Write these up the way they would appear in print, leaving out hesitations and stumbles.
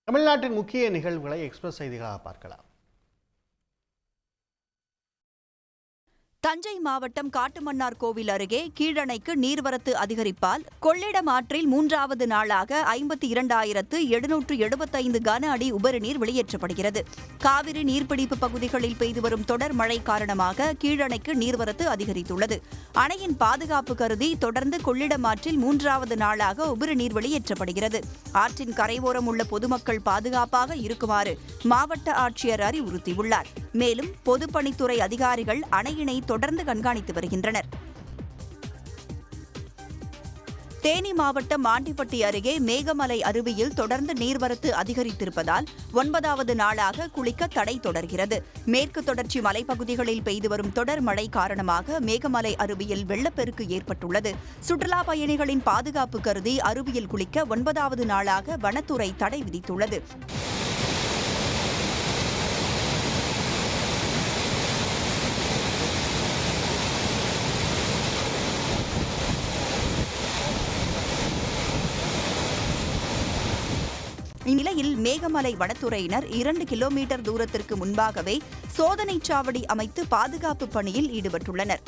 தமிழ்நாட்டின் முக்கிய நிகழ்வுகளை எக்ஸ்பிரஸ் செய்திகளாக பார்க்கலாம். தஞ்சை மாவட்டம் காட்டுமன்னார் கோவில் அருகே கீழணைக்கு நீர்வரத்து அதிகரிப்பால் கொள்ளிடம் ஆற்றில் 3வது நாளாக 52,775 கன அடி உபரிநீர் வெளியேற்றப்படுகிறது. காவிரி நீர்பிடிப்பு பகுதிகளில் பெய்து வரும் தொடர் மழை காரணமாக கீழணைக்கு நீர்வரத்து அதிகரித்துள்ளது. அணையின் பாதுகாப்பு கருதி தொடர்ந்து கொள்ளிடம் ஆற்றில் 3வது நாளாக உபரிநீர் வெளியேற்றப்படுகிறது. ஆற்றின் கரையோரம் உள்ள பொதுமக்கள் பாதுகாப்பாக இருக்குமாறு மாவட்ட ஆட்சியர் அறிவுறுத்தியுள்ளார். மேலும் பொதுப்பணித்துறை அதிகாரிகள் அணையினை தொடர்ந்து கண்காணித்து வருகின்றனர். தேனி மாவட்டம் ஆண்டிப்பட்டி அருகே மேகமலை அருவியில் தொடர்ந்து நீர்வரத்து அதிகரித்திருப்பதால் 9வது நாளாக குளிக்க தடை தொடர்கிறது. மேற்கு தொடர்ச்சி மலைப்பகுதிகளில் பெய்து வரும் தொடர் மழை காரணமாக மேகமலை அருவியில் வெள்ளப்பெருக்கு ஏற்பட்டுள்ளது. சுற்றுலா பயணிகளின் பாதுகாப்பு கருதி அருவியில் குளிக்க 9வது நாளாக வனத்துறை தடை விதித்துள்ளது. இந்நிலையில் மேகமலை வனத்துறையினர் 2 கிலோமீட்டர் தூரத்திற்கு முன்பாகவே சோதனைச் சாவடி அமைத்து பாதுகாப்பு பணியில் ஈடுபட்டுள்ளனர்.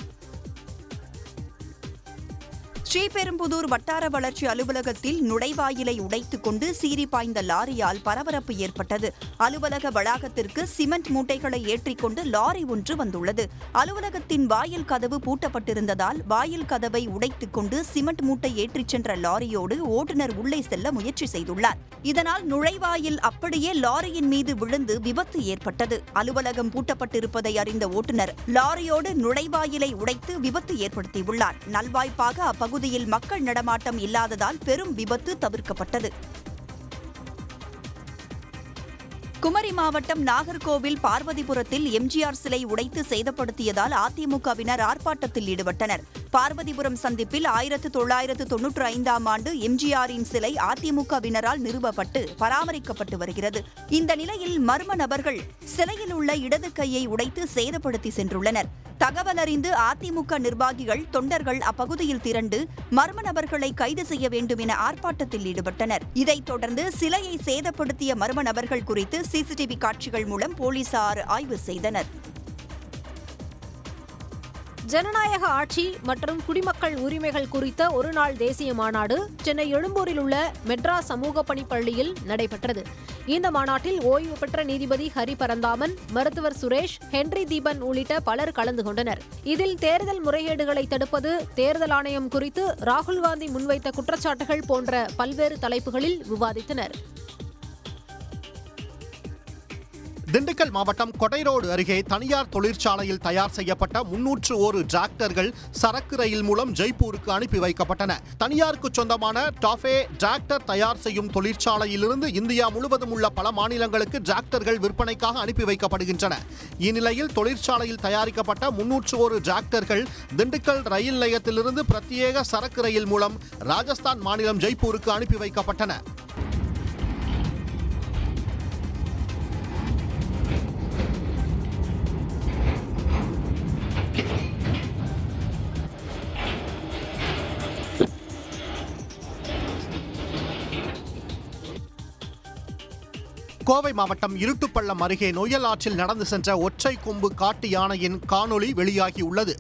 ஸ்ரீபெரும்புதூர் வட்டார வளர்ச்சி அலுவலகத்தில் நுழைவாயிலை உடைத்துக் கொண்டு சீறி பாய்ந்த லாரியால் பரபரப்பு ஏற்பட்டது. அலுவலக வளாகத்திற்கு சிமெண்ட் மூட்டைகளை ஏற்றிக்கொண்டு லாரி ஒன்று வந்துள்ளது. அலுவலகத்தின் வாயில் கதவு பூட்டப்பட்டிருந்ததால் வாயில் கதவை உடைத்துக் கொண்டு சிமெண்ட் மூட்டை ஏற்றிச் சென்ற லாரியோடு ஓட்டுநர் உள்ளே செல்ல முயற்சி செய்துள்ளார். இதனால் நுழைவாயில் அப்படியே லாரியின் மீது விழுந்து விபத்து ஏற்பட்டது. அலுவலகம் பூட்டப்பட்டிருப்பதை அறிந்த ஓட்டுநர் லாரியோடு நுழைவாயிலை உடைத்து விபத்து ஏற்படுத்தியுள்ளார். நல்வாய்ப்பாக அப்பகுதியில் மக்கள் நடமாட்டம் இல்லாததால் பெரும் விபத்து தவிர்க்கப்பட்டது. குமரி மாவட்டம் நாகர்கோவில் பார்வதிபுரத்தில் எம்ஜிஆர் சிலை உடைத்து சேதப்படுத்தியதால் அதிமுகவினர் ஆர்ப்பாட்டத்தில் ஈடுபட்டனர். பார்வதிபுரம் சந்திப்பில் 1995ஆம் ஆண்டு எம்ஜிஆரின் சிலை அதிமுகவினரால் நிறுவப்பட்டு பராமரிக்கப்பட்டு வருகிறது. இந்த நிலையில் மர்ம நபர்கள் சிலையில் உள்ள இடது கையை உடைத்து சேதப்படுத்தி சென்றுள்ளனர். தகவல் அறிந்து அதிமுக நிர்வாகிகள், தொண்டர்கள் அப்பகுதியில் திரண்டு மர்ம நபர்களை கைது செய்ய வேண்டும் என ஆர்ப்பாட்டத்தில் ஈடுபட்டனர். இதைத் தொடர்ந்து சிலையை சேதப்படுத்திய மர்ம நபர்கள் குறித்து சிசிடிவி காட்சிகள் மூலம் போலீசார் ஆய்வு செய்தனர். ஜனநாயக ஆட்சி மற்றும் குடிமக்கள் உரிமைகள் குறித்த ஒருநாள் தேசிய மாநாடு சென்னை எழும்பூரில் உள்ள மெட்ராஸ் சமூக பணிப்பள்ளியில் நடைபெற்றது. இந்த மாநாட்டில் ஓய்வு பெற்ற நீதிபதி ஹரி பரந்தாமன், மருத்துவர் சுரேஷ், ஹென்றி தீபன் உள்ளிட்ட பலர் கலந்து கொண்டனர். இதில் தேர்தல் முறைகேடுகளை தடுப்பது, தேர்தல் ஆணையம் குறித்து ராகுல் காந்தி முன்வைத்த குற்றச்சாட்டுகள் போன்ற பல்வேறு தலைப்புகளில் விவாதித்தனர். திண்டுக்கல் மாவட்டம் கொடைரோடு அருகே தனியார் தொழிற்சாலையில் தயார் செய்யப்பட்ட 301 டிராக்டர்கள் சரக்கு ரயில் மூலம் ஜெய்ப்பூருக்கு அனுப்பி வைக்கப்பட்டன. தனியாருக்கு சொந்தமான டாஃபே டிராக்டர் தயார் செய்யும் தொழிற்சாலையிலிருந்து இந்தியா முழுவதும் உள்ள பல மாநிலங்களுக்கு டிராக்டர்கள் விற்பனைக்காக அனுப்பி வைக்கப்படுகின்றன. இந்நிலையில் தொழிற்சாலையில் தயாரிக்கப்பட்ட 301 டிராக்டர்கள் திண்டுக்கல் ரயில் நிலையத்திலிருந்து பிரத்யேக சரக்கு ரயில் மூலம் ராஜஸ்தான் மாநிலம் ஜெய்ப்பூருக்கு அனுப்பி வைக்கப்பட்டன. கோவை மாவட்டம் இருட்டுப்பள்ளம் அருகே நொய்யல் ஆற்றில் நடந்து சென்ற ஒற்றை கொம்பு காட்டு யானையின் காணொளி வெளியாகியுள்ளது.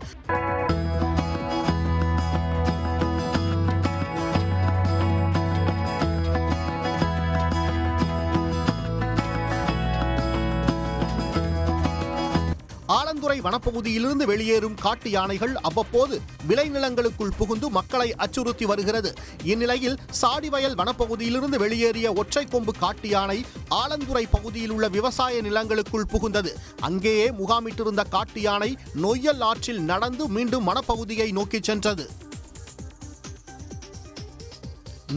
ஆலந்துறை வனப்பகுதியிலிருந்து வெளியேறும் காட்டு யானைகள் அவ்வப்போது விளைநிலங்களுக்குள் புகுந்து மக்களை அச்சுறுத்தி வருகிறது. இந்நிலையில் சாடிவயல் வனப்பகுதியிலிருந்து வெளியேறிய ஒற்றை கொம்பு காட்டு யானை ஆலந்துறை பகுதியில் உள்ள விவசாய நிலங்களுக்குள் புகுந்தது. அங்கேயே முகாமிட்டிருந்த காட்டு யானை நொய்யல் ஆற்றில் நடந்து மீண்டும் வனப்பகுதியை நோக்கி சென்றது.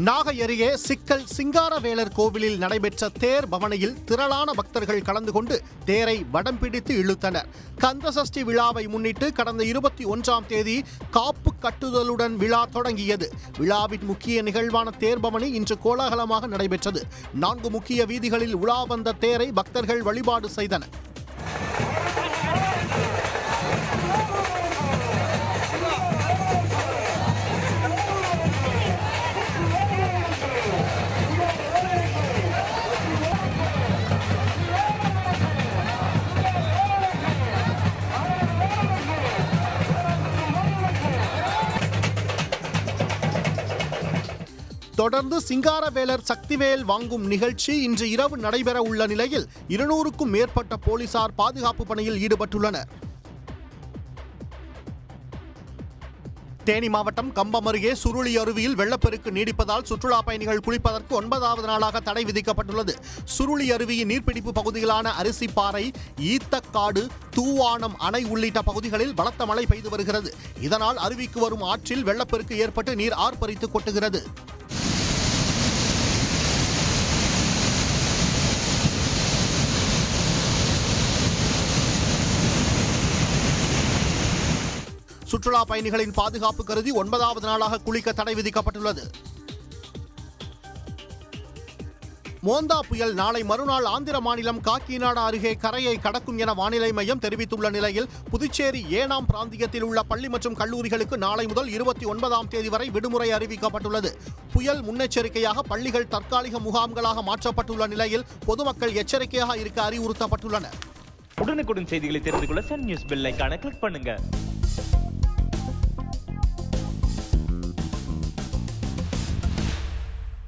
நாகை அருகே சிக்கல் சிங்காரவேலர் கோவிலில் நடைபெற்ற தேர் பவனியில் திரளான பக்தர்கள் கலந்து கொண்டு தேரை வடம் பிடித்து இழுத்தனர். கந்தசஷ்டி விழாவை முன்னிட்டு கடந்த 21ஆம் தேதி காப்பு கட்டுதலுடன் விழா தொடங்கியது. விழாவின் முக்கிய நிகழ்வான தேர் பவனி இன்று கோலாகலமாக நடைபெற்றது. 4 முக்கிய வீதிகளில் உலா வந்த தேரை பக்தர்கள் வழிபாடு செய்தனர். தொடர்ந்து சிங்காரவேலர் சக்திவேல் வாங்கும் நிகழ்ச்சி இன்று இரவு நடைபெற உள்ள நிலையில் 200க்கும் மேற்பட்ட போலீசார் பாதுகாப்பு பணியில் ஈடுபட்டுள்ளனர். தேனி மாவட்டம் கம்பம் அருகே சுருளி அருவியில் வெள்ளப்பெருக்கு நீடிப்பதால் சுற்றுலா பயணிகள் குளிப்பதற்கு 9வது நாளாக தடை விதிக்கப்பட்டுள்ளது. சுருளி அருவியின் நீர்பிடிப்பு பகுதிகளான அரிசிப்பாறை, ஈத்தக்காடு, தூவானம் அணை உள்ளிட்ட பகுதிகளில் பலத்த மழை பெய்து வருகிறது. இதனால் அருவிக்கு வரும் ஆற்றில் வெள்ளப்பெருக்கு ஏற்பட்டு நீர் ஆர்ப்பரித்து கொட்டுகிறது. சுற்றுலா பயணிகளின் பாதுகாப்பு கருதி 9வது நாளாக குளிக்க தடை விதிக்கப்பட்டுள்ளது. மோந்தா புயல் நாளை மறுநாள் ஆந்திர மாநிலம் காக்கிநாடா அருகே கரையை கடக்கும் என வானிலை மையம் தெரிவித்துள்ள நிலையில் புதுச்சேரி ஏனாம் பிராந்தியத்தில் உள்ள பள்ளி மற்றும் கல்லூரிகளுக்கு நாளை முதல் 29ஆம் தேதி வரை விடுமுறை அறிவிக்கப்பட்டுள்ளது. புயல் முன்னெச்சரிக்கையாக பள்ளிகள் தற்காலிக முகாம்களாக மாற்றப்பட்டுள்ள நிலையில் பொதுமக்கள் எச்சரிக்கையாக இருக்க அறிவுறுத்தப்பட்டுள்ளனர். உடனுக்குடன் செய்திகளை தெரிந்து கொள்ள சன் நியூஸ் பெல் ஐகானை கிளிக் பண்ணுங்க.